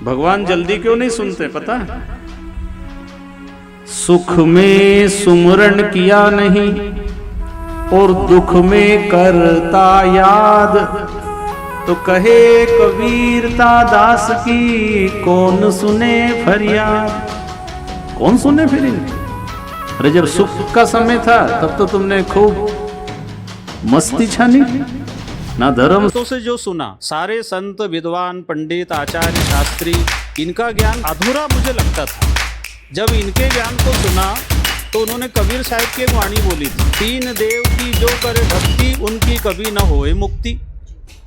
भगवान जल्दी क्यों नहीं सुनते पता है? सुख में सुमरण किया नहीं और दुख में करता याद, तो कहे कबीरता दास की कौन सुने फरियाद। कौन सुने फिर? अरे जब सुख का समय था तब तो तुमने खूब मस्ती छानी ना। धर्म तो से जो सुना, सारे संत विद्वान पंडित आचार्य शास्त्री, इनका ज्ञान अधूरा मुझे लगता था। जब इनके ज्ञान को सुना तो उन्होंने कबीर साहब की एक वाणी बोली थी, 3 देव की जो करे भक्ति उनकी कभी न होए मुक्ति।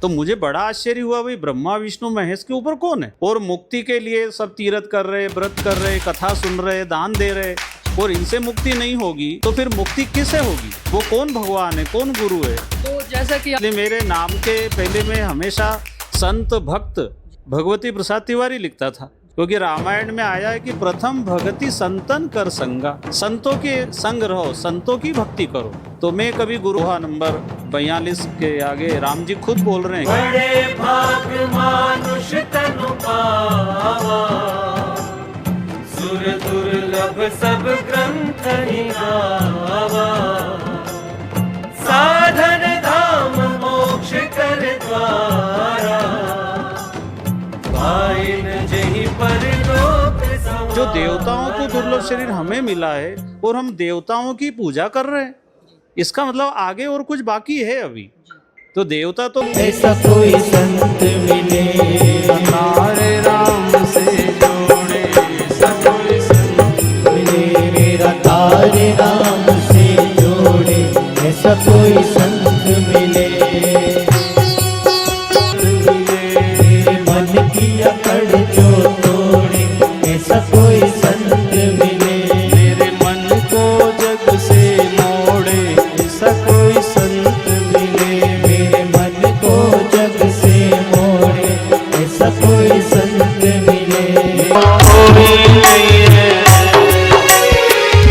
तो मुझे बड़ा आश्चर्य हुआ, भाई ब्रह्मा विष्णु महेश के ऊपर कौन है? और मुक्ति के लिए सब तीर्थ कर रहे, व्रत कर रहे, कथा सुन रहे, दान दे रहे, और इनसे मुक्ति नहीं होगी तो फिर मुक्ति किससे होगी? वो कौन भगवान है, कौन गुरु है? तो जैसा कि मेरे नाम के पहले में हमेशा संत भक्त भगवती प्रसाद तिवारी लिखता था, क्योंकि रामायण में आया है कि प्रथम भगति संतन कर संगा, संतों के संग रहो, संतों की भक्ति करो। तो मैं कभी गुरु नंबर 42 के आगे राम जी खुद बोल रहे हैं, बड़े भाग मानुष तनु पावा, सुर दुर्लभ सब ग्रंथ ही गावा, साधन धाम मोक्ष कर द्वारा, पाइन जहि परलोक समारा। जो देवताओं को दुर्लभ शरीर हमें मिला है और हम देवताओं की पूजा कर रहे हैं, इसका मतलब आगे और कुछ बाकी है अभी। तो देवता तो ऐसा कोई संत मिले हमारे राम से जोड़े, ऐसा कोई संत मिले मेरा तारे राम से जोड़े, ऐसा कोई संत मिले, मन की अकड़ जो तोड़े, ऐसा कोई संत मिले, मेरे मन को जग से मोड़े, ऐसा कोई संत मिले, मेरे मन को जग से मोड़े, ऐसा कोई संत मिले। कोई नहीं है,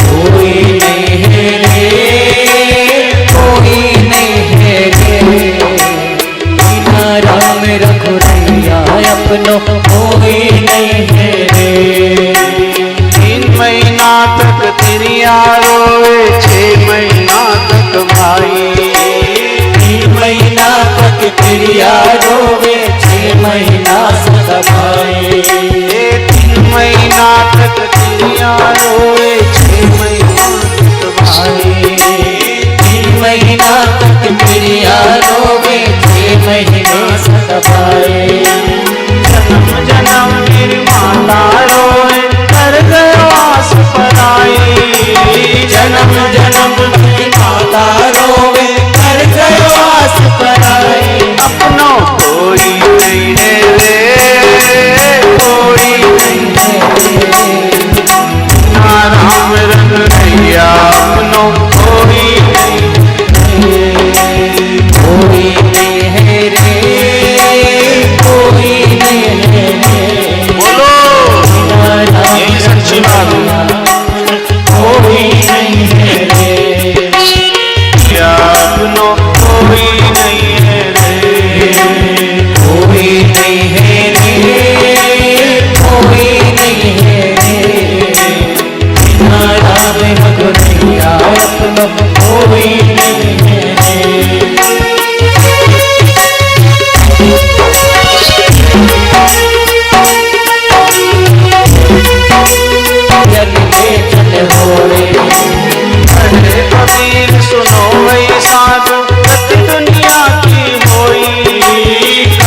कोई नहीं है रे, कोई नहीं है रे, बिना राम रघुरैया अपनो कोई नहीं है रे। 3 महीना तक तिरिया रोए, 6 महीना तक भाई, 3 महीना तक क्रिया रोवे, 6 महीना सभाई, 3 महीना तक तिरिया रोए, 6 महीना तक भाई, 3 महीना तक क्रिया रोवे, 6 महीना सभाई, जन्म जन्म निर्माता रोए, कर गयो आस पराई, जन्म जन्म की माता रोवे, कर गयो आस पराई, अपनो कोई नहीं है रे, कोई नहीं है, ना राम रघुरैया अपनो कोई नहीं है। कोई नहीं है रे, कोई नहीं है रे, बोलो यही सच्ची बात है। कोई नहीं है रे, क्या अपनो कोई नहीं है रे, कोई नहीं है रे, कोई नहीं है रे, बिना राम रघुरैया अपनो कोई नहीं है रे। जग के चल होए, अरे कबीर सुनो वही साधु, गति दुनिया की होई,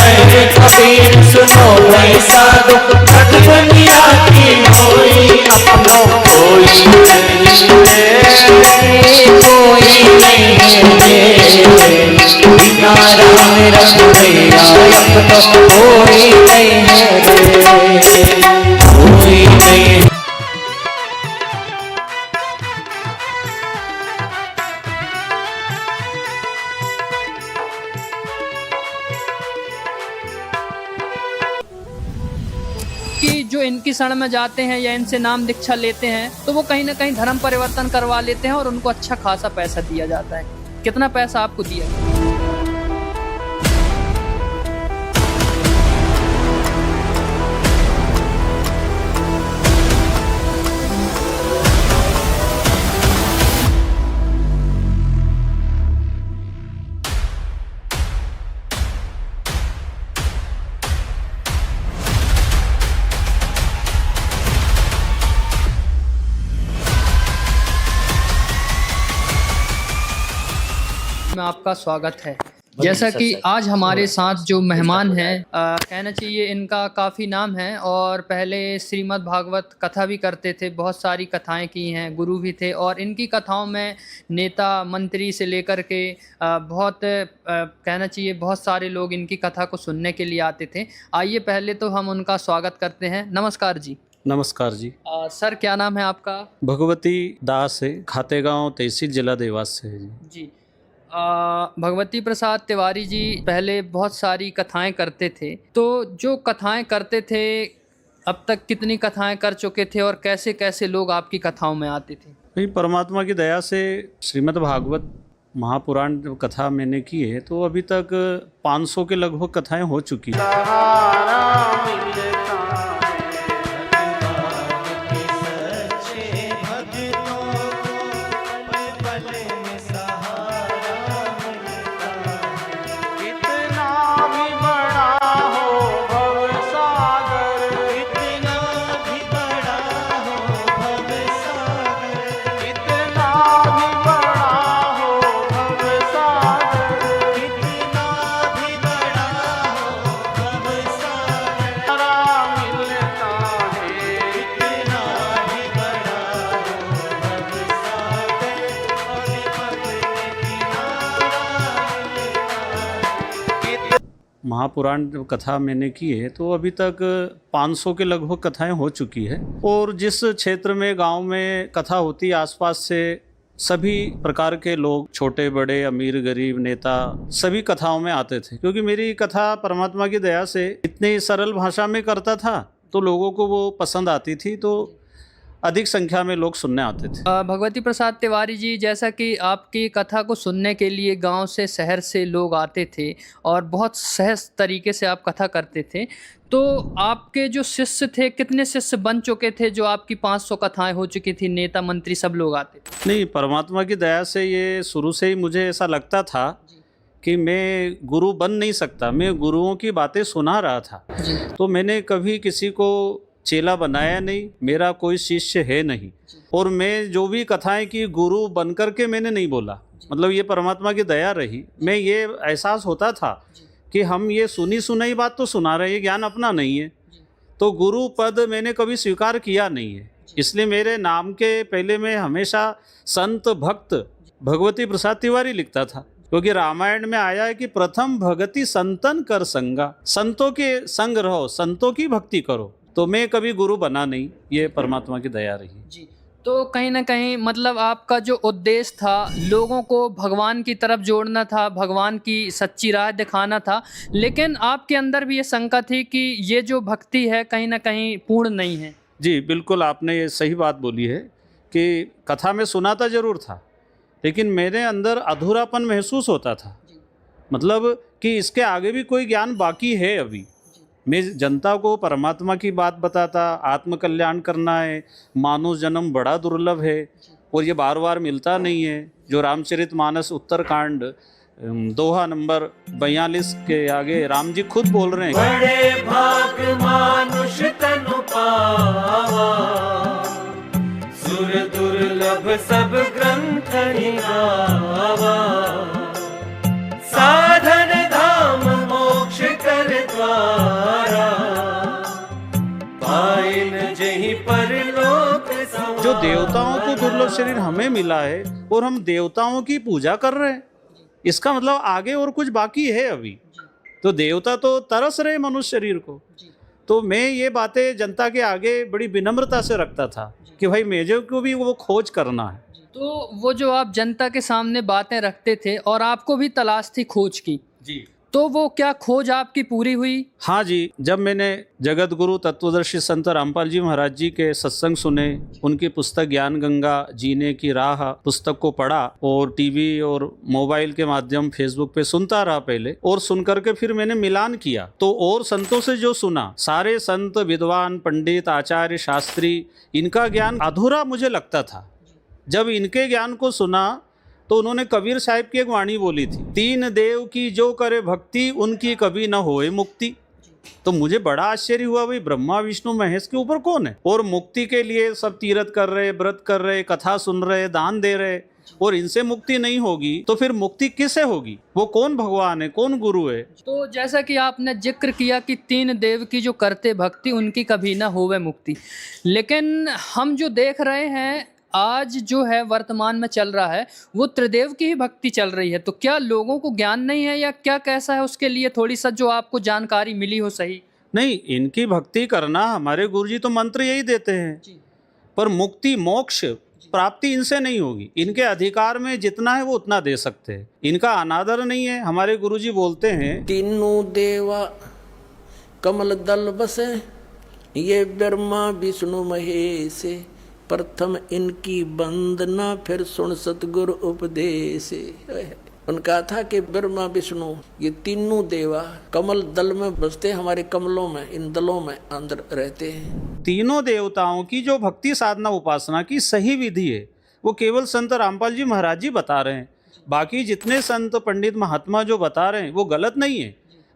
अरे कबीर सुनो वही साधु, गत दुनिया की होई, अपनो कोई नहीं है, कोई नहीं है, बिना राम रघुरैया अपनो कोई नहीं है, कोई नहीं है। कि जो इनकी शरण में जाते हैं या इनसे नाम दीक्षा लेते हैं तो वो कहीं ना कहीं धर्म परिवर्तन करवा लेते हैं और उनको अच्छा खासा पैसा दिया जाता है। कितना पैसा आपको दिया? में आपका स्वागत है। जैसा कि आज हमारे साथ जो मेहमान हैं, कहना चाहिए इनका काफ़ी नाम है और पहले श्रीमद् भागवत कथा भी करते थे, बहुत सारी कथाएं की हैं, गुरु भी थे और इनकी कथाओं में नेता मंत्री से लेकर के बहुत कहना चाहिए बहुत सारे लोग इनकी कथा को सुनने के लिए आते थे। आइए पहले तो हम उनका स्वागत करते हैं। नमस्कार जी। नमस्कार जी। सर क्या नाम है आपका? भगवती दास है, खातेगांव तहसील जिला देवास से है जी। जी। भगवती प्रसाद तिवारी जी पहले बहुत सारी कथाएं करते थे, तो जो कथाएं करते थे अब तक कितनी कथाएं कर चुके थे और कैसे कैसे लोग आपकी कथाओं में आते थे? भाई परमात्मा की दया से श्रीमद् भागवत महापुराण जो कथा मैंने की है तो अभी तक 500 के लगभग कथाएं हो चुकी हैं। महापुराण जो कथा मैंने की है तो अभी तक 500 के लगभग कथाएं हो चुकी है और जिस क्षेत्र में गांव में कथा होती है आसपास से सभी प्रकार के लोग, छोटे बड़े, अमीर गरीब, नेता, सभी कथाओं में आते थे क्योंकि मेरी कथा परमात्मा की दया से इतनी सरल भाषा में करता था तो लोगों को वो पसंद आती थी, तो अधिक संख्या में लोग सुनने आते थे। भगवती प्रसाद तिवारी जी, जैसा कि आपकी कथा को सुनने के लिए गांव से, शहर से लोग आते थे और बहुत सहज तरीके से आप कथा करते थे, तो आपके जो शिष्य थे कितने शिष्य बन चुके थे जो आपकी 500 कथाएं हो चुकी थी, नेता मंत्री सब लोग आते थे? नहीं, परमात्मा की दया से ये शुरू से ही मुझे ऐसा लगता था कि मैं गुरु बन नहीं सकता, मैं गुरुओं की बातें सुना रहा था, तो मैंने कभी किसी को चेला बनाया नहीं, मेरा कोई शिष्य है नहीं और मैं जो भी कथाएं की गुरु बन करके मैंने नहीं बोला, मतलब ये परमात्मा की दया रही। मैं ये एहसास होता था कि हम ये सुनी सुनाई बात तो सुना रहे, ये ज्ञान अपना नहीं है, तो गुरु पद मैंने कभी स्वीकार किया नहीं है। इसलिए मेरे नाम के पहले मैं हमेशा संत भक्त भगवती प्रसाद तिवारी लिखता था क्योंकि रामायण में आया है कि प्रथम भगति संतन कर संगा, संतों के संग रहो, संतों की भक्ति करो, तो मैं कभी गुरु बना नहीं, ये परमात्मा की दया रही जी। तो कहीं ना कहीं मतलब आपका जो उद्देश्य था लोगों को भगवान की तरफ जोड़ना था, भगवान की सच्ची राह दिखाना था, लेकिन आपके अंदर भी ये शंका थी कि ये जो भक्ति है कहीं ना कहीं पूर्ण नहीं है। जी बिल्कुल, आपने ये सही बात बोली है कि कथा में सुनाता जरूर था लेकिन मेरे अंदर अधूरापन महसूस होता था, मतलब कि इसके आगे भी कोई ज्ञान बाकी है। अभी मैं जनता को परमात्मा की बात बताता, आत्मकल्याण करना है, मानव जन्म बड़ा दुर्लभ है और ये बार बार मिलता नहीं है। जो रामचरितमानस उत्तरकांड दोहा नंबर 42 के आगे राम जी खुद बोल रहे हैं, बड़े भाग मानुष तनु पावा, सुर दुर्लभ सब ग्रंथ गावा, साधन धाम मोक्ष कर द्वारा, पाइन जहीं परलोक सवारा। जो देवताओं को दुर्लभ शरीर हमें मिला है और हम देवताओं की पूजा कर रहे हैं, इसका मतलब आगे और कुछ बाकी है अभी। तो देवता तो तरस रहे मनुष्य शरीर को। तो मैं ये बातें जनता के आगे बड़ी विनम्रता से रखता था कि भाई मेरे को भी वो खोज करना है। तो वो जो आप जनता के सामने बातें रखते थे और आपको भी तलाश थी खोज की जी, तो वो क्या खोज आपकी पूरी हुई? हाँ जी, जब मैंने जगत गुरु तत्वदर्शी संत रामपाल जी महाराज जी के सत्संग सुने, उनकी पुस्तक ज्ञान गंगा जीने की राह पुस्तक को पढ़ा और टीवी और मोबाइल के माध्यम फेसबुक पे सुनता रहा पहले, और सुन करके फिर मैंने मिलान किया तो और संतों से जो सुना, सारे संत विद्वान पंडित आचार्य शास्त्री, इनका ज्ञान अधूरा मुझे लगता था। जब इनके ज्ञान को सुना तो उन्होंने कबीर साहिब की एक वाणी बोली थी, तीन देव की जो करे भक्ति उनकी कभी न होए मुक्ति। तो मुझे बड़ा आश्चर्य हुआ, भाई ब्रह्मा विष्णु महेश के ऊपर कौन है? और मुक्ति के लिए सब तीर्थ कर रहे, व्रत कर रहे, कथा सुन रहे, दान दे रहे, और इनसे मुक्ति नहीं होगी तो फिर मुक्ति किससे होगी? वो कौन भगवान है, कौन गुरु है? तो जैसा कि आपने जिक्र किया कि 3 देव की जो करते भक्ति उनकी कभी ना होवे मुक्ति, लेकिन हम जो देख रहे हैं आज जो है वर्तमान में चल रहा है वो त्रिदेव की ही भक्ति चल रही है। तो क्या लोगों को ज्ञान नहीं है या क्या कैसा है? उसके लिए थोड़ी सा जो आपको जानकारी मिली हो सही। नहीं, इनकी भक्ति करना हमारे गुरुजी तो मंत्र यही देते हैं, पर मुक्ति मोक्ष प्राप्ति इनसे नहीं होगी। इनके अधिकार में जितना है वो उतना दे सकते हैं, इनका अनादर नहीं है। हमारे गुरुजी बोलते हैं, तीनों देवा कमल दल बसे, ये ब्रह्मा विष्णु महेश, प्रथम इनकी वंदना फिर सुन सतगुरु उपदेश। उनका था कि ब्रह्मा विष्णु ये तीनों देवा कमल दल में बसते, हमारे कमलों में, इन दलों में अंदर रहते हैं। तीनों देवताओं की जो भक्ति साधना उपासना की सही विधि है वो केवल संत रामपाल जी महाराज जी बता रहे हैं। बाकी जितने संत पंडित महात्मा जो बता रहे हैं वो गलत नहीं है,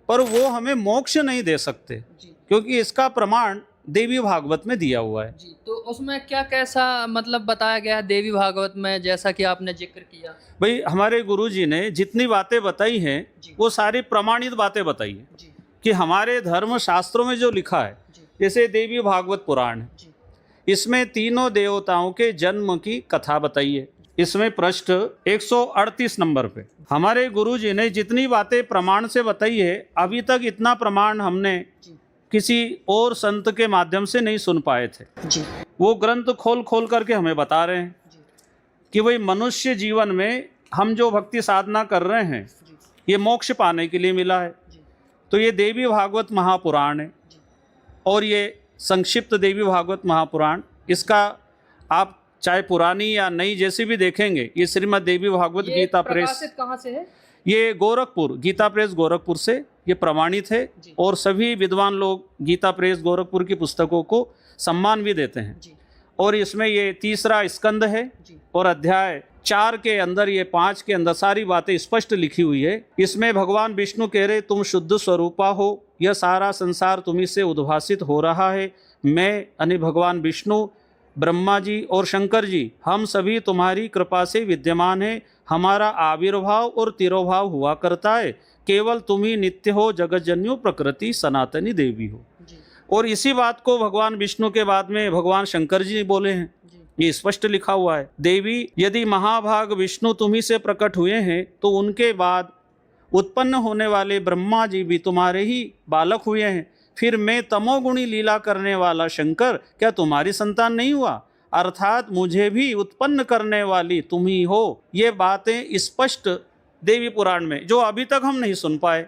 पर वो हमें मोक्ष नहीं दे सकते, क्योंकि इसका प्रमाण देवी भागवत में दिया हुआ है। जी, तो उसमें क्या कैसा मतलब बताया गया है देवी भागवत में, जैसा कि आपने जिक्र किया? भाई, हमारे गुरुजी ने जितनी बातें बताई हैं वो सारी प्रमाणित बातें बताई हैं कि हमारे धर्म शास्त्रों में जो लिखा है। जैसे देवी भागवत पुराण है, इसमें तीनों देवताओं के जन्म की कथा बताई है। इसमें पृष्ठ 138 नंबर पे हमारे गुरुजी ने जितनी बातें प्रमाण से बताई है, अभी तक इतना प्रमाण हमने किसी और संत के माध्यम से नहीं सुन पाए थे। वो ग्रंथ खोल खोल करके हमें बता रहे हैं कि वही मनुष्य जीवन में हम जो भक्ति साधना कर रहे हैं ये मोक्ष पाने के लिए मिला है। तो ये देवी भागवत महापुराण है, और ये संक्षिप्त देवी भागवत महापुराण, इसका आप चाहे पुरानी या नई जैसी भी देखेंगे, ये श्रीमद् देवी भागवत गीता प्रेस, कहाँ से है? ये गोरखपुर, गीता प्रेस गोरखपुर से ये प्रमाणित है। और सभी विद्वान लोग गीता प्रेस गोरखपुर की पुस्तकों को सम्मान भी देते हैं। और इसमें ये 3रा स्कंद है, और अध्याय 4 के अंदर, ये 5 के अंदर सारी बातें स्पष्ट लिखी हुई है। इसमें भगवान विष्णु कह रहे, तुम शुद्ध स्वरूपा हो, यह सारा संसार तुम्ही से उद्भासित हो रहा है। मैं यानी भगवान विष्णु, ब्रह्मा जी और शंकर जी, हम सभी तुम्हारी कृपा से विद्यमान हैं। हमारा आविर्भाव और तिरोभाव हुआ करता है, केवल तुम ही नित्य हो, जगतजन्यो प्रकृति सनातनी देवी हो। और इसी बात को भगवान विष्णु के बाद में भगवान शंकर जी बोले हैं, ये स्पष्ट लिखा हुआ है, देवी यदि महाभाग विष्णु तुम्ही से प्रकट हुए हैं तो उनके बाद उत्पन्न होने वाले ब्रह्मा जी भी तुम्हारे ही बालक हुए हैं। फिर मैं तमोगुणी लीला करने वाला शंकर क्या तुम्हारी संतान नहीं हुआ? अर्थात मुझे भी उत्पन्न करने वाली तुम ही हो। ये बातें स्पष्ट देवी पुराण में जो अभी तक हम नहीं सुन पाए।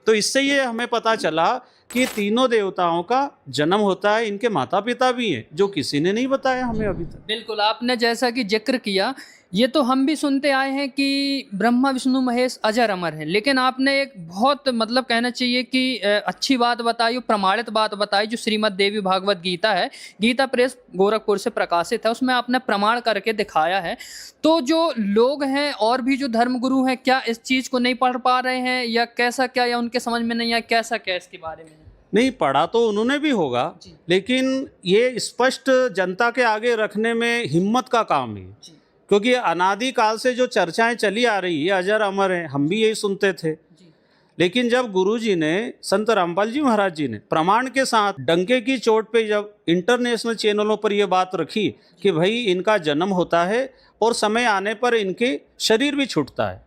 तो इससे ये हमें पता चला कि तीनों देवताओं का जन्म होता है, इनके माता पिता भी हैं, जो किसी ने नहीं बताया हमें अभी तक। बिल्कुल, आपने जैसा कि जिक्र किया, ये तो हम भी सुनते आए हैं कि ब्रह्मा विष्णु महेश अजर अमर हैं, लेकिन आपने एक बहुत मतलब कहना चाहिए कि अच्छी बात बताई, प्रमाणित बात बताई, जो श्रीमद् देवी भागवत गीता है, गीता प्रेस गोरखपुर से प्रकाशित है, उसमें आपने प्रमाण करके दिखाया है। तो जो लोग हैं और भी जो धर्मगुरु हैं, क्या इस चीज़ को नहीं पढ़ पा रहे हैं या कैसा क्या, या उनके समझ में नहीं आया कैसा क्या इसके बारे में? नहीं पढ़ा तो उन्होंने भी होगा, लेकिन ये स्पष्ट जनता के आगे रखने में हिम्मत का काम है, क्योंकि अनादि काल से जो चर्चाएं चली आ रही है अजर अमर है, हम भी यही सुनते थे। लेकिन जब गुरुजी ने, संत रामपाल जी महाराज जी ने प्रमाण के साथ डंके की चोट पे जब इंटरनेशनल चैनलों पर यह बात रखी कि भाई इनका जन्म होता है और समय आने पर इनके शरीर भी छूटता है,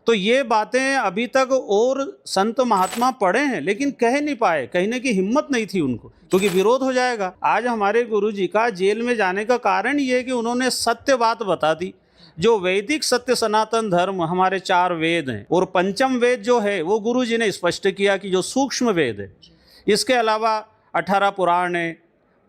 तो ये बातें अभी तक और संत महात्मा पढ़े हैं लेकिन कह नहीं पाए, कहने की हिम्मत नहीं थी उनको, क्योंकि विरोध हो जाएगा। आज हमारे गुरुजी का जेल में जाने का कारण ये है कि उन्होंने सत्य बात बता दी, जो वैदिक सत्य सनातन धर्म, हमारे 4 वेद हैं, और पंचम वेद जो है वो गुरुजी ने स्पष्ट किया कि जो सूक्ष्म वेद है। इसके अलावा 18 पुराण है,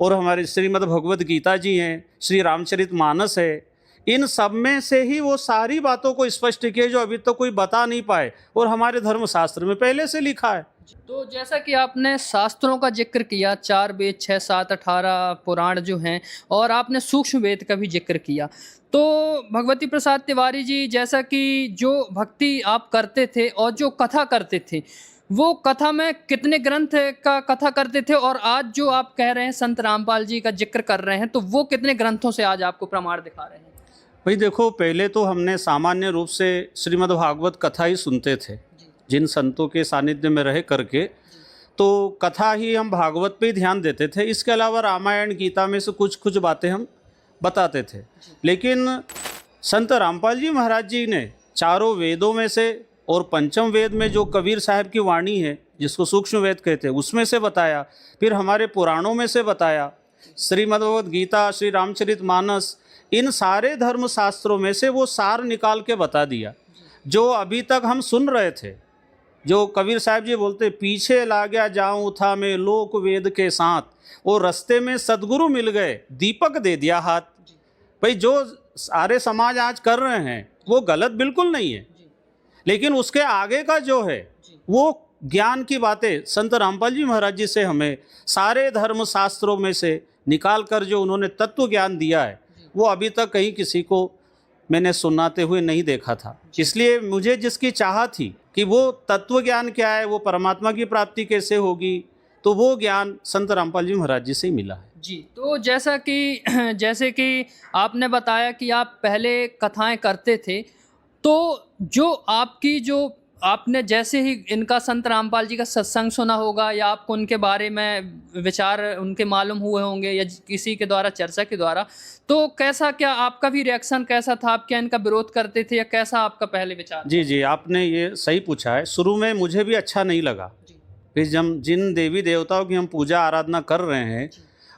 और हमारे श्रीमद् भगवद गीता जी हैं, श्री रामचरित मानस है, इन सब में से ही वो सारी बातों को स्पष्ट किए जो अभी तक कोई बता नहीं पाए, और हमारे धर्मशास्त्र में पहले से लिखा है। तो जैसा कि आपने शास्त्रों का जिक्र किया, 4 वेद, 6, 7, 18 पुराण जो हैं, और आपने सूक्ष्म वेद का भी जिक्र किया, तो भगवती प्रसाद तिवारी जी, जैसा कि जो भक्ति आप करते थे और जो कथा करते थे, वो कथा में कितने ग्रंथ का कथा करते थे, और आज जो आप कह रहे हैं संत रामपाल जी का जिक्र कर रहे हैं, तो वो कितने ग्रंथों से आज आपको प्रमाण दिखा रहे हैं? भाई देखो, पहले तो हमने सामान्य रूप से श्रीमद् भागवत कथा ही सुनते थे, जिन संतों के सानिध्य में रह करके, तो कथा ही हम भागवत पे ही ध्यान देते थे। इसके अलावा रामायण गीता में से कुछ कुछ बातें हम बताते थे। लेकिन संत रामपाल जी महाराज जी ने चारों वेदों में से और पंचम वेद में जो कबीर साहब की वाणी है, जिसको सूक्ष्म वेद कहते हैं, उसमें से बताया, फिर हमारे पुराणों में से बताया, श्रीमद्भगवद गीता, श्री रामचरितमानस, इन सारे धर्म शास्त्रों में से वो सार निकाल के बता दिया जो अभी तक हम सुन रहे थे। जो कबीर साहब जी बोलते, पीछे ला गया जाऊँ था मैं लोक वेद के साथ, वो रास्ते में सदगुरु मिल गए, दीपक दे दिया हाथ। भाई जो सारे समाज आज कर रहे हैं वो गलत बिल्कुल नहीं है, लेकिन उसके आगे का जो है वो ज्ञान की बातें संत रामपाल जी महाराज जी से हमें सारे धर्म शास्त्रों में से निकाल कर जो उन्होंने तत्व ज्ञान दिया है, वो अभी तक कहीं किसी को मैंने सुनाते हुए नहीं देखा था। इसलिए मुझे जिसकी चाह थी कि वो तत्व ज्ञान क्या है, वो परमात्मा की प्राप्ति कैसे होगी, तो वो ज्ञान संत रामपाल जी महाराज जी से ही मिला है। जी, तो जैसे कि आपने बताया कि आप पहले कथाएं करते थे, तो जो आपने जैसे ही इनका संत रामपाल जी का सत्संग सुना होगा या आपको उनके बारे में विचार उनके मालूम हुए होंगे या किसी के द्वारा चर्चा के द्वारा, तो कैसा, क्या आपका भी रिएक्शन कैसा था? आप क्या इनका विरोध करते थे या कैसा आपका पहले विचार? जी, आपने ये सही पूछा है। शुरू में मुझे भी अच्छा नहीं लगा। फिर जब जिन देवी देवताओं की हम पूजा आराधना कर रहे हैं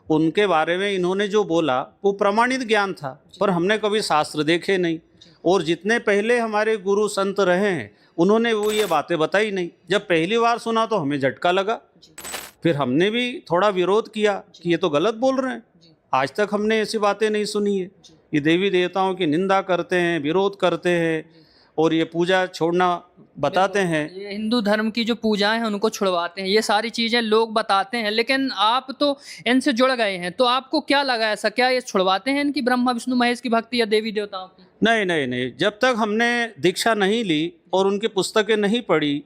उनके बारे में इन्होंने जो बोला वो प्रमाणित ज्ञान था, पर हमने कभी शास्त्र देखे नहीं, और जितने पहले हमारे गुरु संत रहे हैं उन्होंने वो ये बातें बताई नहीं। जब पहली बार सुना तो हमें झटका लगा, फिर हमने भी थोड़ा विरोध किया कि ये तो गलत बोल रहे हैं, आज तक हमने ऐसी बातें नहीं सुनी है। ये देवी देवताओं की निंदा करते हैं, विरोध करते हैं और ये पूजा छोड़ना बताते हैं। ये हिंदू धर्म की जो पूजाएं हैं उनको छुड़वाते हैं, ये सारी चीज़ें लोग बताते हैं, लेकिन आप तो इनसे जुड़ गए हैं, तो आपको क्या लगा ऐसा, क्या ये छुड़वाते हैं इनकी ब्रह्मा विष्णु महेश की भक्ति या देवी देवताओं की? नहीं, जब तक हमने दीक्षा नहीं ली और उनकी पुस्तकें नहीं पढ़ी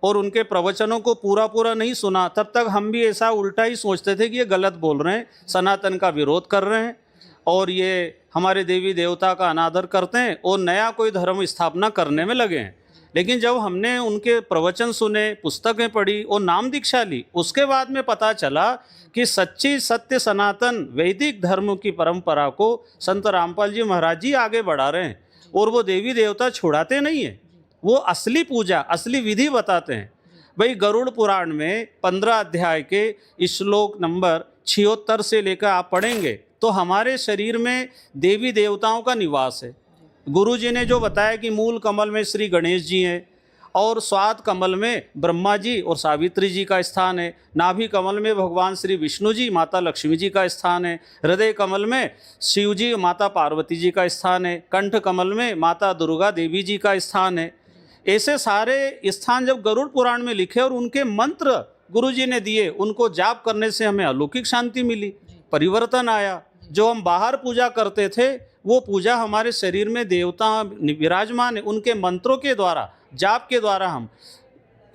और उनके प्रवचनों को पूरा नहीं सुना, तब तक हम भी ऐसा उल्टा ही सोचते थे कि ये गलत बोल रहे हैं, सनातन का विरोध कर रहे हैं और ये हमारे देवी देवता का अनादर करते हैं और नया कोई धर्म स्थापना करने में लगे हैं। लेकिन जब हमने उनके प्रवचन सुने, पुस्तकें पढ़ी और नाम दीक्षा ली, उसके बाद में पता चला कि सच्ची सत्य सनातन वैदिक धर्म की परंपरा को संत रामपाल जी महाराज जी आगे बढ़ा रहे हैं और वो देवी देवता छुड़ाते नहीं हैं, वो असली पूजा, असली विधि बताते हैं। भाई गरुड़ पुराण में 15 अध्याय के श्लोक नंबर 76 से लेकर आप पढ़ेंगे तो हमारे शरीर में देवी देवताओं का निवास है। गुरु जी ने जो बताया कि मूल कमल में श्री गणेश जी हैं और स्वाद कमल में ब्रह्मा जी और सावित्री जी का स्थान है, नाभि कमल में भगवान श्री विष्णु जी, माता लक्ष्मी जी का स्थान है, हृदय कमल में शिव जी, माता पार्वती जी का स्थान है, कंठ कमल में माता दुर्गा देवी जी का स्थान है। ऐसे सारे स्थान जब गरुड़ पुराण में लिखे और उनके मंत्र गुरु जी ने दिए, उनको जाप करने से हमें अलौकिक शांति मिली, परिवर्तन आया। जो हम बाहर पूजा करते थे वो पूजा हमारे शरीर में देवता विराजमान है, उनके मंत्रों के द्वारा, जाप के द्वारा हम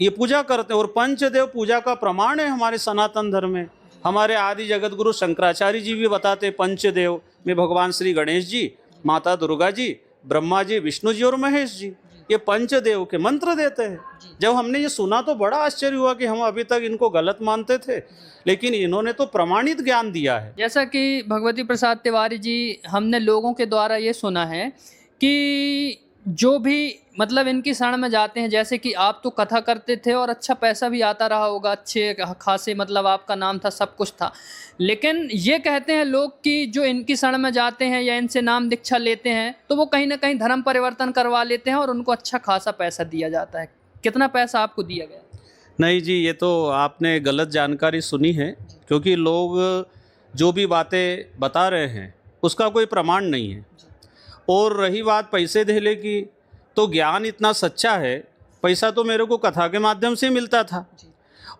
ये पूजा करते हैं। और पंचदेव पूजा का प्रमाण है हमारे सनातन धर्म में। हमारे आदि जगत गुरु शंकराचार्य जी भी बताते पंचदेव में भगवान श्री गणेश जी, माता दुर्गा जी, ब्रह्मा जी, विष्णु जी और महेश जी, ये पंचदेव के मंत्र देते हैं। जब हमने ये सुना तो बड़ा आश्चर्य हुआ कि हम अभी तक इनको गलत मानते थे, लेकिन इन्होंने तो प्रमाणित ज्ञान दिया है। जैसा कि भगवती प्रसाद तिवारी जी, हमने लोगों के द्वारा ये सुना है कि जो भी मतलब इनकी शरण में जाते हैं, जैसे कि आप तो कथा करते थे और अच्छा पैसा भी आता रहा होगा, अच्छे खासे मतलब आपका नाम था, सब कुछ था, लेकिन ये कहते हैं लोग कि जो इनकी शरण में जाते हैं या इनसे नाम दीक्षा लेते हैं तो वो कहीं ना कहीं धर्म परिवर्तन करवा लेते हैं और उनको अच्छा खासा पैसा दिया जाता है। कितना पैसा आपको दिया गया? नहीं जी, ये तो आपने गलत जानकारी सुनी है, क्योंकि लोग जो भी बातें बता रहे हैं उसका कोई प्रमाण नहीं है। और रही बात पैसे देने की, तो ज्ञान इतना सच्चा है, पैसा तो मेरे को कथा के माध्यम से मिलता था,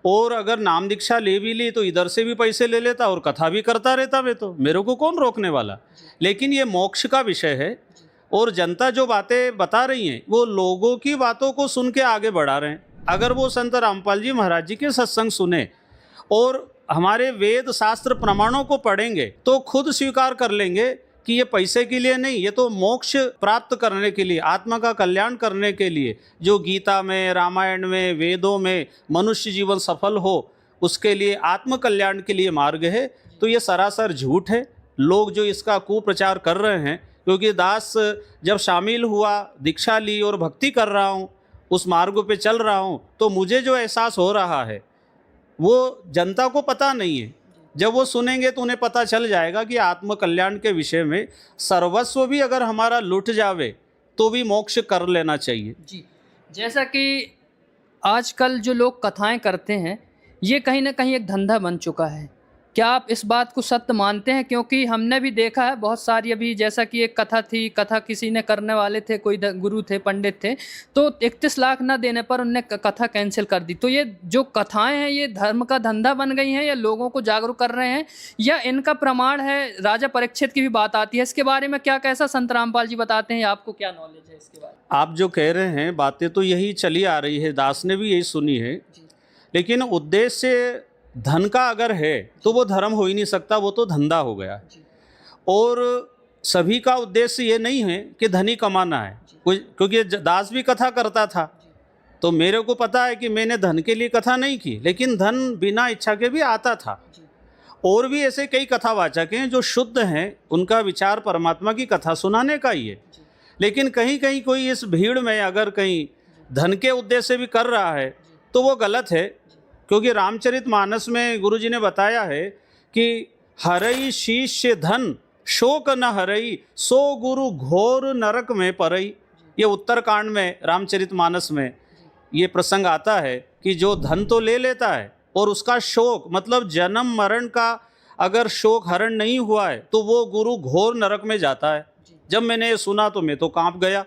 और अगर नाम दीक्षा ले भी ली तो इधर से भी पैसे ले लेता और कथा भी करता रहता, मैं तो, मेरे को कौन रोकने वाला। लेकिन ये मोक्ष का विषय है और जनता जो बातें बता रही हैं वो लोगों की बातों को सुन के आगे बढ़ा रहे हैं। अगर वो संत रामपाल जी महाराज जी के सत्संग सुने और हमारे वेद शास्त्र प्रमाणों को पढ़ेंगे तो खुद स्वीकार कर लेंगे कि ये पैसे के लिए नहीं, ये तो मोक्ष प्राप्त करने के लिए, आत्मा का कल्याण करने के लिए, जो गीता में, रामायण में, वेदों में मनुष्य जीवन सफल हो उसके लिए, आत्म कल्याण के लिए मार्ग है। तो ये सरासर झूठ है। लोग जो इसका कुप्रचार कर रहे हैं, क्योंकि दास जब शामिल हुआ, दीक्षा ली और भक्ति कर रहा हूँ, उस मार्ग पे चल रहा हूँ, तो मुझे जो एहसास हो रहा है वो जनता को पता नहीं है। जब वो सुनेंगे तो उन्हें पता चल जाएगा कि आत्म कल्याण के विषय में सर्वस्व भी अगर हमारा लुट जावे तो भी मोक्ष कर लेना चाहिए। जी, जैसा कि आजकल जो लोग कथाएं करते हैं, ये कहीं ना कहीं एक धंधा बन चुका है। क्या आप इस बात को सत्य मानते हैं? क्योंकि हमने भी देखा है बहुत सारी, अभी जैसा कि एक कथा थी, कथा किसी ने करने वाले थे, कोई गुरु थे, पंडित थे, तो 31 लाख न देने पर उनने कथा कैंसिल कर दी। तो ये जो कथाएं हैं, ये धर्म का धंधा बन गई हैं या लोगों को जागरूक कर रहे हैं, या इनका प्रमाण है? राजा परीक्षित की भी बात आती है, इसके बारे में क्या कैसा संत रामपाल जी बताते हैं? आपको क्या नॉलेज है इसके बारे में? आप जो कह रहे हैं बातें तो यही चली आ रही है, दास ने भी यही सुनी है, लेकिन उद्देश्य धन का अगर है तो वो धर्म हो ही नहीं सकता, वो तो धंधा हो गया। और सभी का उद्देश्य ये नहीं है कि धन ही कमाना है। क्योंकि दास भी कथा करता था, तो मेरे को पता है कि मैंने धन के लिए कथा नहीं की, लेकिन धन बिना इच्छा के भी आता था। और भी ऐसे कई कथावाचक हैं जो शुद्ध हैं, उनका विचार परमात्मा की कथा सुनाने का ही है। लेकिन कहीं कहीं कोई इस भीड़ में अगर कहीं धन के उद्देश्य से भी कर रहा है तो वो गलत है। क्योंकि रामचरितमानस में गुरुजी ने बताया है कि हरई शिष्य धन शोक न हरई, सो गुरु घोर नरक में परई। ये उत्तरकांड में रामचरितमानस में ये प्रसंग आता है कि जो धन तो ले लेता है और उसका शोक, मतलब जन्म मरण का अगर शोक हरण नहीं हुआ है, तो वो गुरु घोर नरक में जाता है। जब मैंने ये सुना तो मैं तो कांप गया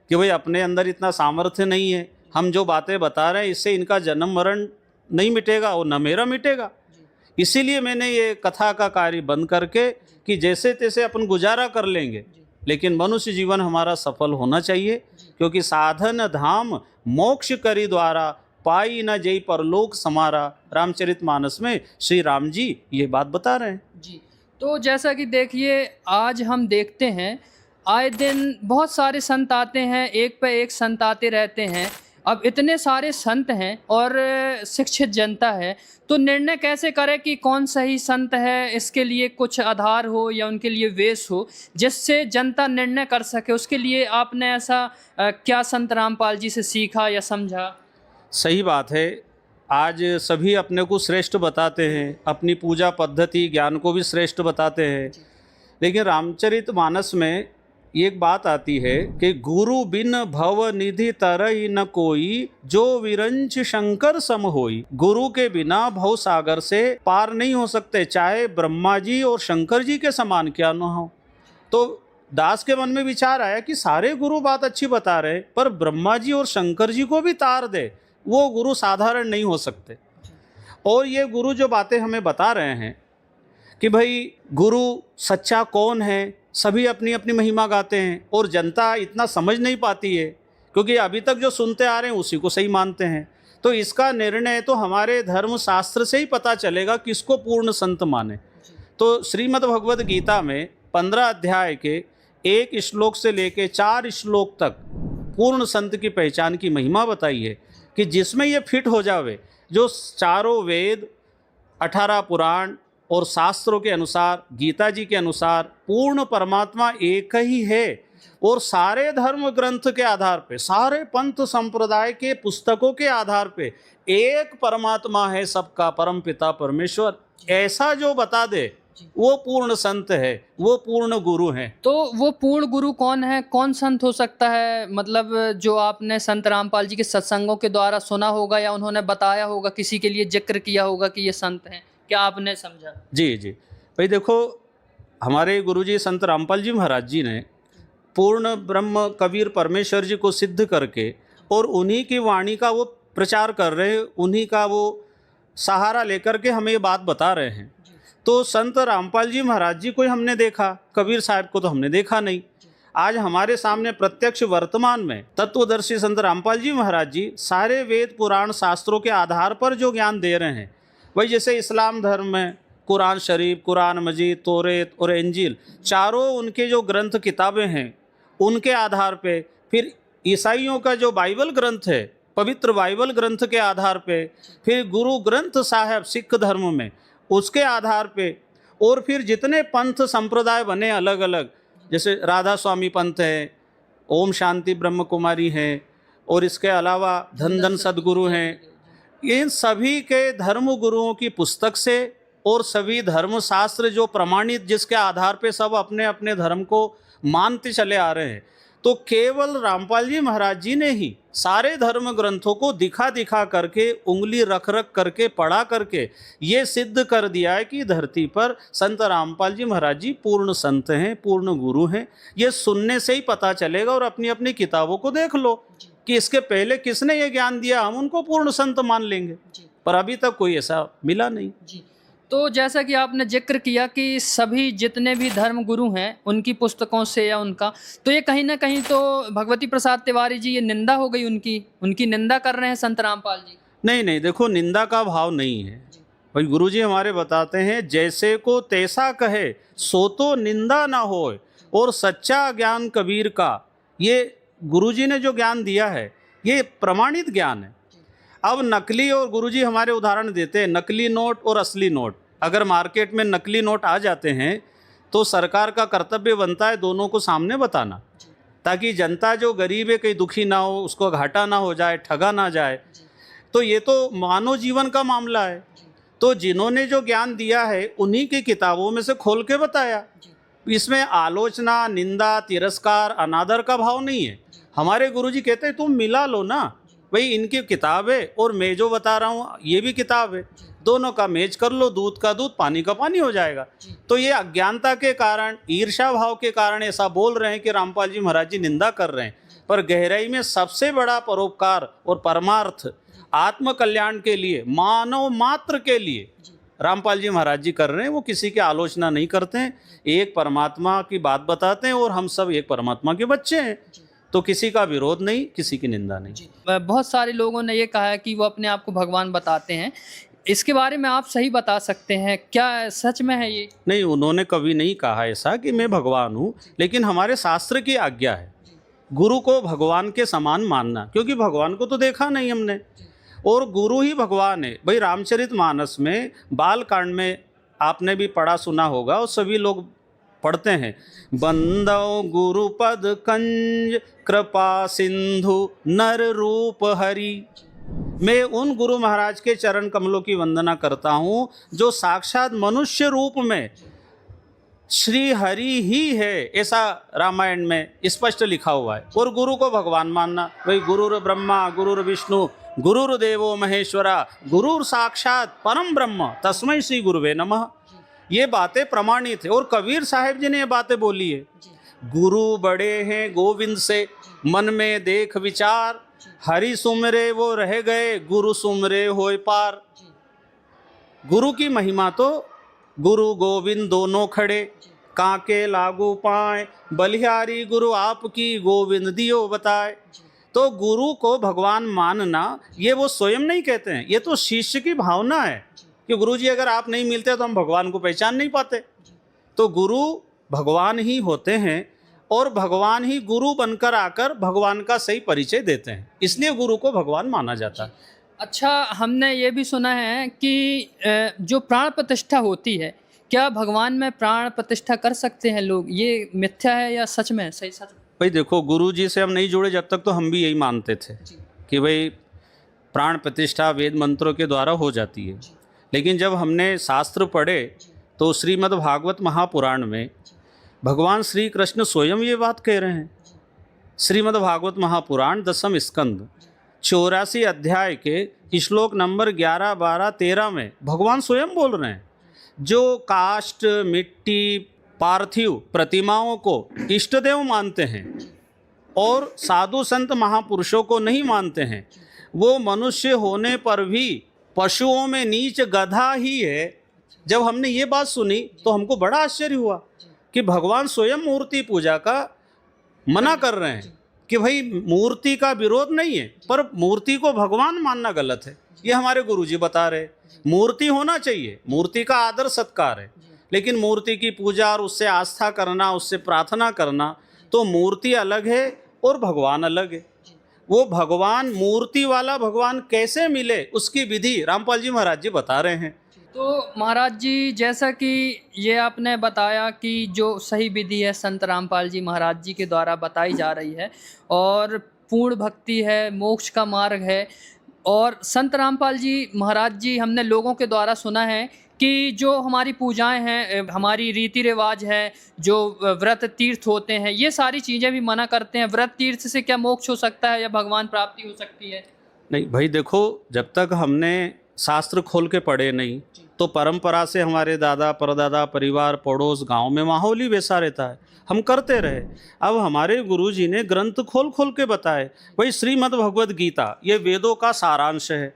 कि भाई अपने अंदर इतना सामर्थ्य नहीं है, हम जो बातें बता रहे हैं इससे इनका जन्म मरण नहीं मिटेगा और न मेरा मिटेगा। इसीलिए मैंने ये कथा का कार्य बंद करके कि जैसे तैसे अपन गुजारा कर लेंगे, लेकिन मनुष्य जीवन हमारा सफल होना चाहिए। क्योंकि साधन धाम मोक्ष करी द्वारा, पाई न जय परलोक समारा। रामचरितमानस में श्री राम जी ये बात बता रहे हैं। जी, तो जैसा कि देखिए, आज हम देखते हैं आए दिन बहुत सारे संत आते हैं, एक पे एक संत आते रहते हैं। अब इतने सारे संत हैं और शिक्षित जनता है, तो निर्णय कैसे करे कि कौन सही संत है? इसके लिए कुछ आधार हो या उनके लिए वेश हो जिससे जनता निर्णय कर सके। उसके लिए आपने ऐसा क्या संत रामपाल जी से सीखा या समझा? सही बात है, आज सभी अपने को श्रेष्ठ बताते हैं, अपनी पूजा पद्धति ज्ञान को भी श्रेष्ठ बताते हैं, लेकिन रामचरितमानस में एक बात आती है कि गुरु बिन भव निधि तरहि न कोई, जो विरंच शंकर सम होई। गुरु के बिना भव सागर से पार नहीं हो सकते, चाहे ब्रह्मा जी और शंकर जी के समान क्या न हो। तो दास के मन में विचार आया कि सारे गुरु बात अच्छी बता रहे, पर ब्रह्मा जी और शंकर जी को भी तार दे, वो गुरु साधारण नहीं हो सकते। और ये गुरु जो बातें हमें बता रहे हैं कि भाई गुरु सच्चा कौन है, सभी अपनी अपनी महिमा गाते हैं और जनता इतना समझ नहीं पाती है, क्योंकि अभी तक जो सुनते आ रहे हैं उसी को सही मानते हैं। तो इसका निर्णय तो हमारे धर्म शास्त्र से ही पता चलेगा किसको पूर्ण संत माने। तो श्रीमद् भगवद गीता में 15 अध्याय के 1 श्लोक से लेके 4 श्लोक तक पूर्ण संत की पहचान की महिमा बताई है कि जिसमें ये फिट हो जावे, जो चारों वेद, 18 पुराण और शास्त्रों के अनुसार, गीता जी के अनुसार पूर्ण परमात्मा एक ही है। और सारे धर्म ग्रंथ के आधार पे, सारे पंथ संप्रदाय के पुस्तकों के आधार पे एक परमात्मा है सबका, परम पिता परमेश्वर, ऐसा जो बता दे वो पूर्ण संत है, वो पूर्ण गुरु है। तो वो पूर्ण गुरु कौन है? कौन संत हो सकता है? मतलब जो आपने संत रामपाल जी के सत्संगों के द्वारा सुना होगा या उन्होंने बताया होगा, किसी के लिए जिक्र किया होगा कि ये संत हैं, क्या आपने समझा? जी जी भाई, देखो हमारे गुरुजी संत रामपाल जी महाराज जी ने पूर्ण ब्रह्म कबीर परमेश्वर जी को सिद्ध करके और उन्हीं की वाणी का वो प्रचार कर रहे हैं, उन्हीं का वो सहारा लेकर के हमें ये बात बता रहे हैं। तो संत रामपाल जी महाराज जी को हमने देखा, कबीर साहब को तो हमने देखा नहीं। आज हमारे सामने प्रत्यक्ष वर्तमान में तत्वदर्शी संत रामपाल जी महाराज जी सारे वेद पुराण शास्त्रों के आधार पर जो ज्ञान दे रहे हैं, वही जैसे इस्लाम धर्म में कुरान शरीफ, कुरान मजीद, तौरेत और इंजील, चारों उनके जो ग्रंथ किताबें हैं उनके आधार पे, फिर ईसाइयों का जो बाइबल ग्रंथ है, पवित्र बाइबल ग्रंथ के आधार पे, फिर गुरु ग्रंथ साहब सिख धर्म में उसके आधार पे, और फिर जितने पंथ संप्रदाय बने अलग अलग, जैसे राधा स्वामी पंथ है, ओम शांति ब्रह्म कुमारी है, और इसके अलावा धन धन सदगुरु हैं, इन सभी के धर्म गुरुओं की पुस्तक से और सभी धर्मशास्त्र जो प्रमाणित जिसके आधार पे सब अपने अपने धर्म को मानते चले आ रहे हैं, तो केवल रामपाल जी महाराज जी ने ही सारे धर्म ग्रंथों को दिखा दिखा करके, उंगली रख रख करके, पढ़ा करके ये सिद्ध कर दिया है कि धरती पर संत रामपाल जी महाराज जी पूर्ण संत हैं, पूर्ण गुरु हैं। ये सुनने से ही पता चलेगा, और अपनी अपनी किताबों को देख लो कि इसके पहले किसने ये ज्ञान दिया, हम उनको पूर्ण संत मान लेंगे, पर अभी तक कोई ऐसा मिला नहीं। जी। तो जैसा कि आपने जिक्र किया कि सभी जितने भी धर्म गुरु हैं उनकी पुस्तकों से या उनका, तो ये कहीं ना कहीं तो भगवती प्रसाद तिवारी जी ये निंदा हो गई, उनकी निंदा कर रहे हैं संत रामपाल जी। नहीं नहीं, देखो निंदा का भाव नहीं है भाई। गुरुजी हमारे बताते हैं, जैसे को तैसा कहे सो तो निंदा ना होए, और सच्चा ज्ञान कबीर का, ये गुरुजी ने जो ज्ञान दिया है ये प्रमाणित ज्ञान है। अब नकली, और गुरुजी हमारे उदाहरण देते हैं, नकली नोट और असली नोट। अगर मार्केट में नकली नोट आ जाते हैं तो सरकार का कर्तव्य बनता है दोनों को सामने बताना, ताकि जनता जो गरीब है कहीं दुखी ना हो, उसको घाटा ना हो जाए, ठगा ना जाए। तो ये तो मानव जीवन का मामला है, तो जिन्होंने जो ज्ञान दिया है उन्हीं की किताबों में से खोल के बताया। इसमें आलोचना, निंदा, तिरस्कार, अनादर का भाव नहीं है। हमारे गुरुजी कहते हैं तुम मिला लो ना भाई, इनकी किताब है और मैं जो बता रहा हूँ ये भी किताब है, दोनों का मैच कर लो, दूध का दूध पानी का पानी हो जाएगा। तो ये अज्ञानता के कारण, ईर्ष्या भाव के कारण ऐसा बोल रहे हैं कि रामपाल जी महाराज जी निंदा कर रहे हैं, पर गहराई में सबसे बड़ा परोपकार और परमार्थ आत्म कल्याण के लिए, मानव मात्र के लिए रामपाल जी महाराज जी कर रहे हैं। वो किसी की आलोचना नहीं करते हैं, एक परमात्मा की बात बताते हैं, और हम सब एक परमात्मा के बच्चे हैं, तो किसी का विरोध नहीं, किसी की निंदा नहीं। बहुत सारे लोगों ने ये कहा है कि वो अपने आप को भगवान बताते हैं, इसके बारे में आप सही बता सकते हैं, क्या सच में है ये? नहीं, उन्होंने कभी नहीं कहा ऐसा कि मैं भगवान हूँ, लेकिन हमारे शास्त्र की आज्ञा है गुरु को भगवान के समान मानना, क्योंकि भगवान को तो देखा नहीं हमने, और गुरु ही भगवान है। भाई रामचरितमानस में बाल कांड में आपने भी पढ़ा सुना होगा, और सभी लोग पढ़ते हैं, बंदो गुरुपद कंज कृपा सिंधु नर रूप हरि। मैं उन गुरु महाराज के चरण कमलों की वंदना करता हूँ जो साक्षात मनुष्य रूप में श्री हरि ही है, ऐसा रामायण में स्पष्ट लिखा हुआ है। और गुरु को भगवान मानना, भाई गुरुर ब्रह्मा गुरुर विष्णु गुरुर्देवो महेश्वरा गुरुर साक्षात परम ब्रह्म तस्मै श्री गुरुवे नमः, ये बातें प्रमाणित है। और कबीर साहिब जी ने ये बातें बोली है, गुरु बड़े हैं गोविंद से मन में देख विचार, हरि सुमरे वो रह गए गुरु सुमरे होए पार। गुरु की महिमा तो गुरु गोविंद दोनों खड़े, काके लागू पाए बलिहारी गुरु आपकी गोविंद दियो बताए। तो गुरु को भगवान मानना ये वो स्वयं नहीं कहते हैं, ये तो शिष्य की भावना है कि गुरु जी अगर आप नहीं मिलते तो हम भगवान को पहचान नहीं पाते। तो गुरु भगवान ही होते हैं, और भगवान ही गुरु बनकर आकर भगवान का सही परिचय देते हैं, इसलिए गुरु को भगवान माना जाता है। अच्छा, हमने ये भी सुना है कि जो प्राण प्रतिष्ठा होती है, क्या भगवान में प्राण प्रतिष्ठा कर सकते हैं लोग? ये मिथ्या है या सच में? सही सच? भाई देखो, गुरु जी से हम नहीं जुड़े जब तक, तो हम भी यही मानते थे कि भाई प्राण प्रतिष्ठा वेद मंत्रों के द्वारा हो जाती है। लेकिन जब हमने शास्त्र पढ़े तो श्रीमद् भागवत महापुराण में भगवान श्री कृष्ण स्वयं ये बात कह रहे हैं। श्रीमद् भागवत महापुराण 10वें स्कंद 84 अध्याय के श्लोक नंबर 11, 12, 13 में भगवान स्वयं बोल रहे हैं, जो काष्ठ मिट्टी पार्थिव प्रतिमाओं को इष्टदेव मानते हैं और साधु संत महापुरुषों को नहीं मानते हैं, वो मनुष्य होने पर भी पशुओं में नीच गधा ही है। जब हमने ये बात सुनी तो हमको बड़ा आश्चर्य हुआ कि भगवान स्वयं मूर्ति पूजा का मना कर रहे हैं कि भाई मूर्ति का विरोध नहीं है, पर मूर्ति को भगवान मानना गलत है। ये हमारे गुरुजी बता रहे। मूर्ति होना चाहिए, मूर्ति का आदर सत्कार है, लेकिन मूर्ति की पूजा और उससे आस्था करना, उससे प्रार्थना करना, तो मूर्ति अलग है और भगवान अलग है। वो भगवान, मूर्ति वाला भगवान कैसे मिले, उसकी विधि रामपाल जी महाराज जी बता रहे हैं। तो महाराज जी, जैसा कि ये आपने बताया कि जो सही विधि है संत रामपाल जी महाराज जी के द्वारा बताई जा रही है, और पूर्ण भक्ति है, मोक्ष का मार्ग है। और संत रामपाल जी महाराज जी, हमने लोगों के द्वारा सुना है कि जो हमारी पूजाएं हैं, हमारी रीति रिवाज है, जो व्रत तीर्थ होते हैं, ये सारी चीज़ें भी मना करते हैं। व्रत तीर्थ से क्या मोक्ष हो सकता है या भगवान प्राप्ति हो सकती है? नहीं भाई, देखो, जब तक हमने शास्त्र खोल के पढ़े नहीं, तो परंपरा से हमारे दादा परदादा, परिवार, पड़ोस, गांव में माहौल ही वैसा रहता है, हम करते रहे। अब हमारे गुरुजी ने ग्रंथ खोल खोल के बताए। वही श्रीमद् भगवद गीता ये वेदों का सारांश है,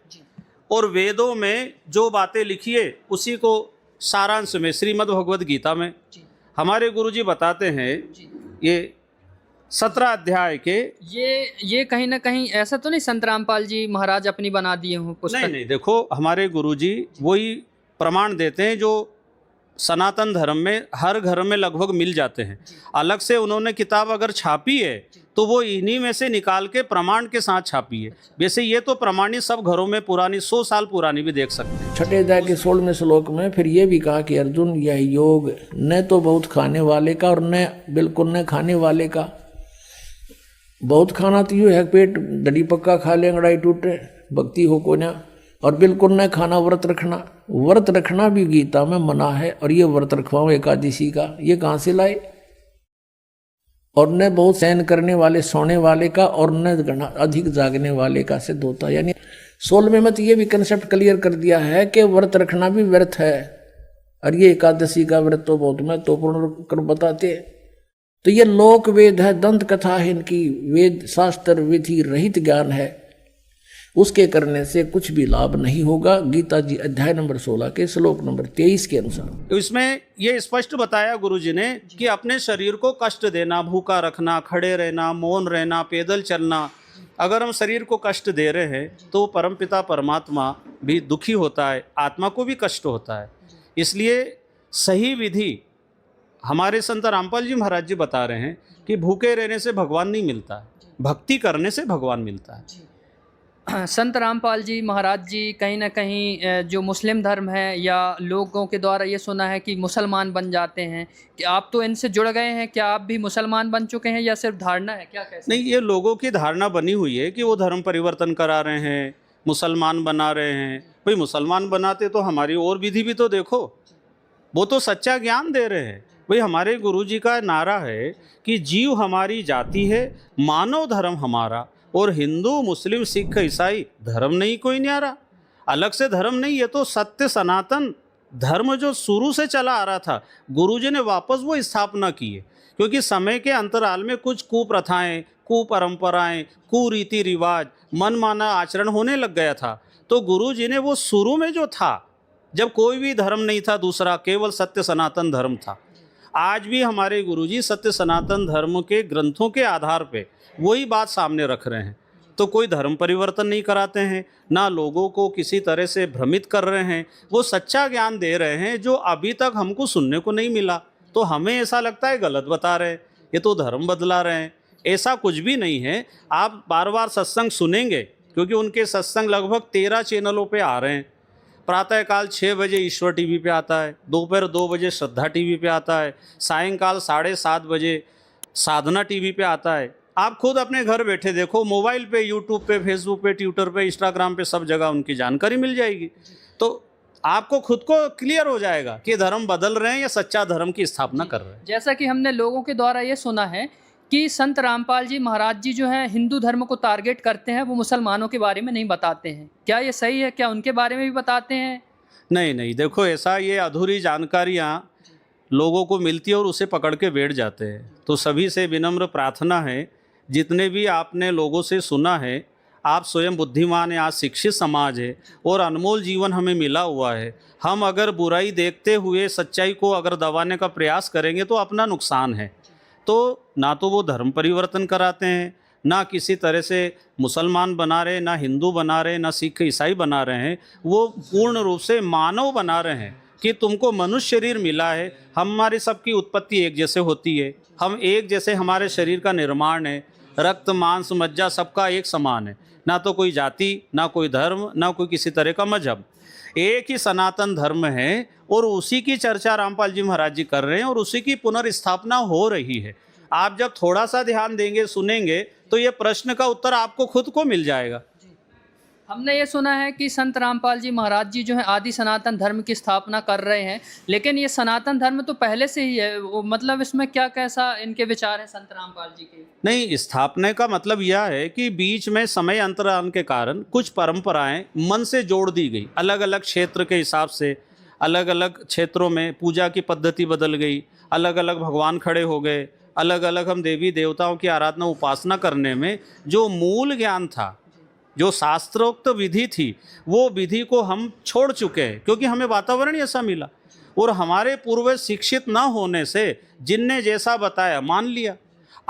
और वेदों में जो बातें लिखी है उसी को सारांश में श्रीमद् भगवद गीता में हमारे गुरुजी बताते हैं। ये 17 अध्याय के ये कहीं ना कहीं ऐसा तो नहीं संत रामपाल जी महाराज अपनी बना दिए हों पुस्तक? नहीं नहीं, देखो, हमारे गुरुजी वही प्रमाण देते हैं जो सनातन धर्म में हर घर में लगभग मिल जाते हैं। अलग से उन्होंने किताब अगर छापी है तो वो इन्हीं में से निकाल के प्रमाण के साथ छापी है। वैसे ये तो प्रमाणित सब घरों में पुरानी 100 साल पुरानी भी देख सकते हैं। छठे अध्याय के 16वें श्लोक में फिर ये भी कहा कि अर्जुन, यह योग न तो बहुत खाने वाले का और न बिल्कुल न खाने वाले का। बहुत खाना तो यूँ है, पेट डडी पक्का खा ले, अंगड़ाई टूटे, भक्ति हो को ना। और बिल्कुल न खाना, व्रत रखना। व्रत रखना भी गीता में मना है। और ये व्रत रखवाओ एकादशी का, ये कहाँ से लाए? और न बहुत सहन करने वाले, सोने वाले का, और न अधिक जागने वाले का सिद्ध होता है। यानी 16वें में तो ये भी कंसेप्ट क्लियर कर दिया है कि व्रत रखना भी व्यर्थ है। और ये एकादशी का व्रत तो बहुत महत्वपूर्ण कर बताते हैं। तो ये लोक वेद है, दंत कथा है, इनकी वेद शास्त्र विधि रहित ज्ञान है। उसके करने से कुछ भी लाभ नहीं होगा। गीता जी अध्याय नंबर 16 के श्लोक नंबर 23 के अनुसार तो इसमें ये स्पष्ट बताया गुरुजी ने कि अपने शरीर को कष्ट देना, भूखा रखना, खड़े रहना, मौन रहना, पैदल चलना, अगर हम शरीर को कष्ट दे रहे हैं तो परमपिता परमात्मा भी दुखी होता है, आत्मा को भी कष्ट होता है। इसलिए सही विधि हमारे संत रामपाल जी महाराज जी बता रहे हैं कि भूखे रहने से भगवान नहीं मिलता है, भक्ति करने से भगवान मिलता है। संत रामपाल जी महाराज जी कहीं ना कहीं जो मुस्लिम धर्म है, या लोगों के द्वारा ये सुना है कि मुसलमान बन जाते हैं, कि आप तो इनसे जुड़ गए हैं, क्या आप भी मुसलमान बन चुके हैं या सिर्फ धारणा है, क्या कैसे? नहीं, ये लोगों की धारणा बनी हुई है कि वो धर्म परिवर्तन करा रहे हैं, मुसलमान बना रहे हैं। भाई मुसलमान बनाते तो हमारी और विधि भी तो देखो, वो तो सच्चा ज्ञान दे रहे हैं। भाई हमारे गुरुजी का नारा है कि जीव हमारी जाति है, मानव धर्म हमारा, और हिंदू मुस्लिम सिख ईसाई धर्म नहीं कोई न्यारा, अलग से धर्म नहीं। ये तो सत्य सनातन धर्म जो शुरू से चला आ रहा था, गुरुजी ने वापस वो स्थापना की है। क्योंकि समय के अंतराल में कुछ कुप्रथाएं, कुपरंपराएं, कुरीति रिवाज, मनमाना आचरण होने लग गया था। तो गुरुजी ने वो शुरू में जो था, जब कोई भी धर्म नहीं था दूसरा, केवल सत्य सनातन धर्म था। आज भी हमारे गुरुजी सत्य सनातन धर्म के ग्रंथों के आधार पे वही बात सामने रख रहे हैं। तो कोई धर्म परिवर्तन नहीं कराते हैं, ना लोगों को किसी तरह से भ्रमित कर रहे हैं। वो सच्चा ज्ञान दे रहे हैं जो अभी तक हमको सुनने को नहीं मिला। तो हमें ऐसा लगता है गलत बता रहे हैं, ये तो धर्म बदला रहे हैं। ऐसा कुछ भी नहीं है। आप बार बार सत्संग सुनेंगे, क्योंकि उनके सत्संग लगभग 13 चैनलों पे आ रहे हैं। प्रातःकाल 6 बजे ईश्वर टीवी पे आता है, दोपहर 2 बजे श्रद्धा टीवी पे आता है, सायंकाल 7:30 बजे साधना टीवी पे आता है। आप खुद अपने घर बैठे देखो, मोबाइल पे, यूट्यूब पे, फेसबुक पे, ट्विटर पे, इंस्टाग्राम पे, सब जगह उनकी जानकारी मिल जाएगी। तो आपको खुद को क्लियर हो जाएगा कि धर्म बदल रहे हैं या सच्चा धर्म की स्थापना कर रहे हैं। जैसा कि हमने लोगों के द्वारा ये सुना है कि संत रामपाल जी महाराज जी जो है हिंदू धर्म को टारगेट करते हैं, वो मुसलमानों के बारे में नहीं बताते हैं। क्या ये सही है? क्या उनके बारे में भी बताते हैं? नहीं नहीं, देखो ऐसा, ये अधूरी जानकारियाँ लोगों को मिलती है और उसे पकड़ के बैठ जाते हैं। तो सभी से विनम्र प्रार्थना है, जितने भी आपने लोगों से सुना है, आप स्वयं बुद्धिमान हैं, आज शिक्षित समाज है और अनमोल जीवन हमें मिला हुआ है। हम अगर बुराई देखते हुए सच्चाई को अगर दबाने का प्रयास करेंगे तो अपना नुकसान है। तो ना तो वो धर्म परिवर्तन कराते हैं, ना किसी तरह से मुसलमान बना रहे, ना हिंदू बना रहे, ना सिख ईसाई बना रहे हैं। वो पूर्ण रूप से मानव बना रहे हैं कि तुमको मनुष्य शरीर मिला है, हमारी सबकी उत्पत्ति एक जैसे होती है, हम एक जैसे, हमारे शरीर का निर्माण है, रक्त मांस मज्जा सबका एक समान है, ना तो कोई जाति, ना कोई धर्म, ना कोई किसी तरह का मजहब, एक ही सनातन धर्म है। और उसी की चर्चा रामपाल जी महाराज जी कर रहे हैं और उसी की पुनर्स्थापना हो रही है। आप जब थोड़ा सा ध्यान देंगे, सुनेंगे, तो ये प्रश्न का उत्तर आपको खुद को मिल जाएगा। हमने ये सुना है कि संत रामपाल जी महाराज जी जो है आदि सनातन धर्म की स्थापना कर रहे हैं, लेकिन ये सनातन धर्म तो पहले से ही है, वो मतलब इसमें क्या कैसा इनके विचार हैं संत रामपाल जी के? नहीं, स्थापना का मतलब यह है कि बीच में समय अंतराल के कारण कुछ परंपराएं मन से जोड़ दी गई, अलग अलग क्षेत्र के हिसाब से, अलग अलग क्षेत्रों में पूजा की पद्धति बदल गई, अलग अलग भगवान खड़े हो गए, अलग अलग हम देवी देवताओं की आराधना उपासना करने में जो मूल ज्ञान था, जो शास्त्रोक्त विधि थी, वो विधि को हम छोड़ चुके हैं, क्योंकि हमें वातावरण ऐसा मिला और हमारे पूर्वज शिक्षित न होने से जिनने जैसा बताया मान लिया।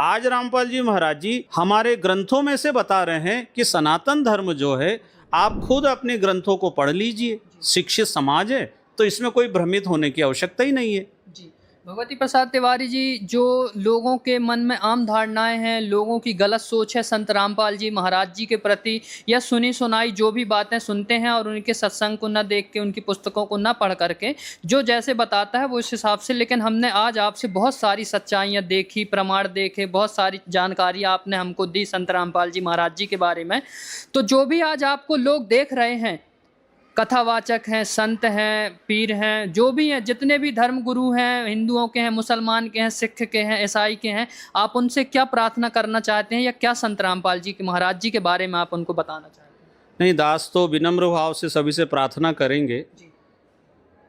आज रामपाल जी महाराज जी हमारे ग्रंथों में से बता रहे हैं कि सनातन धर्म जो है, आप खुद अपने ग्रंथों को पढ़ लीजिए, शिक्षित समाज है, तो इसमें कोई भ्रमित होने की आवश्यकता ही नहीं है। जी, भगवती प्रसाद तिवारी जी, जो लोगों के मन में आम धारणाएं हैं, लोगों की गलत सोच है संत रामपाल जी महाराज जी के प्रति, या सुनी सुनाई जो भी बातें सुनते हैं और उनके सत्संग को न देख के, उनकी पुस्तकों को न पढ़ करके, जो जैसे बताता है वो इस हिसाब से। लेकिन हमने आज आपसे बहुत सारी सच्चाइयाँ देखी, प्रमाण देखे, बहुत सारी जानकारी आपने हमको दी संत रामपाल जी महाराज जी के बारे में। तो जो भी आज आपको लोग देख रहे हैं, कथावाचक हैं, संत हैं, पीर हैं, जो भी हैं, जितने भी धर्म गुरु हैं, हिंदुओं के हैं, मुसलमान के हैं, सिख के हैं, ईसाई के हैं, आप उनसे क्या प्रार्थना करना चाहते हैं, या क्या संत रामपाल जी के महाराज जी के बारे में आप उनको बताना चाहते हैं? नहीं, दास तो विनम्र भाव से सभी से प्रार्थना करेंगे,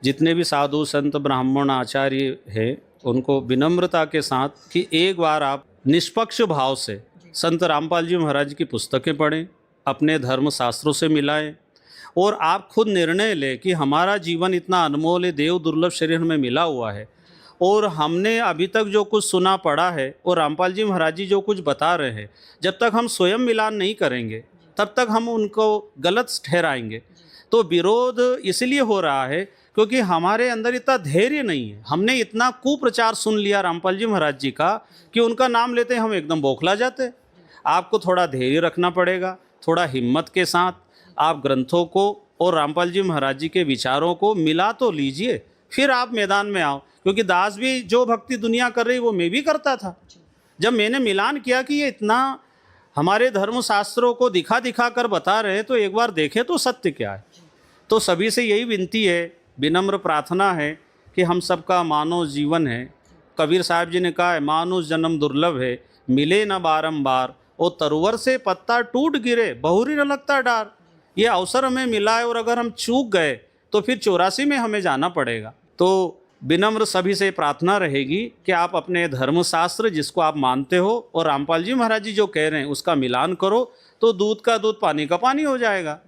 जितने भी साधु संत ब्राह्मण आचार्य हैं उनको विनम्रता के साथ कि एक बार आप निष्पक्ष भाव से संत रामपाल जी महाराज की पुस्तकें पढ़ें, अपने धर्म शास्त्रों से मिलाएं और आप खुद निर्णय लें कि हमारा जीवन इतना अनमोल है, देव दुर्लभ शरीर में मिला हुआ है, और हमने अभी तक जो कुछ सुना पढ़ा है और रामपाल जी महाराज जी जो कुछ बता रहे हैं, जब तक हम स्वयं मिलान नहीं करेंगे तब तक हम उनको गलत ठहराएंगे। तो विरोध इसलिए हो रहा है क्योंकि हमारे अंदर इतना धैर्य नहीं है। हमने इतना कुप्रचार सुन लिया रामपाल जी महाराज जी का कि उनका नाम लेते हम एकदम बौखला जाते। आपको थोड़ा धैर्य रखना पड़ेगा, थोड़ा हिम्मत के साथ आप ग्रंथों को और रामपाल जी महाराज जी के विचारों को मिला तो लीजिए, फिर आप मैदान में आओ। क्योंकि दास भी जो भक्ति दुनिया कर रही वो मैं भी करता था। जब मैंने मिलान किया कि ये इतना हमारे धर्म शास्त्रों को दिखा दिखा कर बता रहे हैं, तो एक बार देखें तो सत्य क्या है। तो सभी से यही विनती है, विनम्र प्रार्थना है कि हम सबका मानव जीवन है। कबीर साहब जी ने कहा है, मानुष जन्म दुर्लभ है, मिले न बारंबार, और तरुवर से पत्ता टूट गिरे, बहुरी न लगता डार। ये अवसर हमें मिला है और अगर हम चूक गए तो फिर 84 में हमें जाना पड़ेगा। तो विनम्र सभी से प्रार्थना रहेगी कि आप अपने धर्मशास्त्र जिसको आप मानते हो और रामपाल जी महाराज जी जो कह रहे हैं उसका मिलान करो, तो दूध का दूध पानी का पानी हो जाएगा।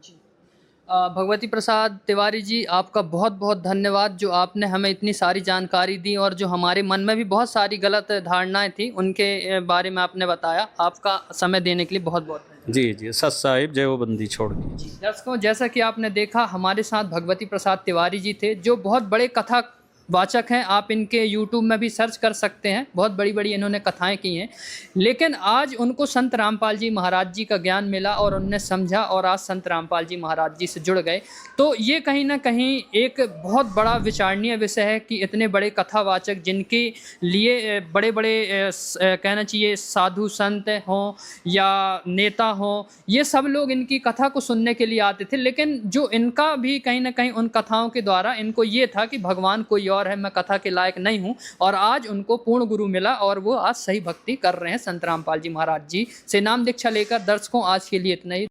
भगवती प्रसाद तिवारी जी, आपका बहुत बहुत धन्यवाद जो आपने हमें इतनी सारी जानकारी दी, और जो हमारे मन में भी बहुत सारी गलत धारणाएं थी उनके बारे में आपने बताया। आपका समय देने के लिए बहुत बहुत धन्यवाद। जी जी, सत साहिब जय वो बंदी छोड़ के। जी दर्शकों, जैसा कि आपने देखा, हमारे साथ भगवती प्रसाद तिवारी जी थे, जो बहुत बड़े कथा वाचक हैं। आप इनके YouTube में भी सर्च कर सकते हैं, बहुत बड़ी बड़ी इन्होंने कथाएं की हैं। लेकिन आज उनको संत रामपाल जी महाराज जी का ज्ञान मिला और उनने समझा, और आज संत रामपाल जी महाराज जी से जुड़ गए। तो ये कहीं ना कहीं एक बहुत बड़ा विचारणीय विषय है कि इतने बड़े कथावाचक, जिनके लिए बड़े बड़े कहना चाहिए साधु संत हों या नेता हों, ये सब लोग इनकी कथा को सुनने के लिए आते थे। लेकिन जो इनका भी कहीं ना कहीं उन कथाओं के द्वारा इनको ये था कि भगवान कोई और है, मैं कथा के लायक नहीं हूँ, और आज उनको पूर्ण गुरु मिला और वो आज सही भक्ति कर रहे हैं संत रामपाल जी महाराज जी से नाम दीक्षा लेकर। दर्शकों, आज के लिए इतना ही।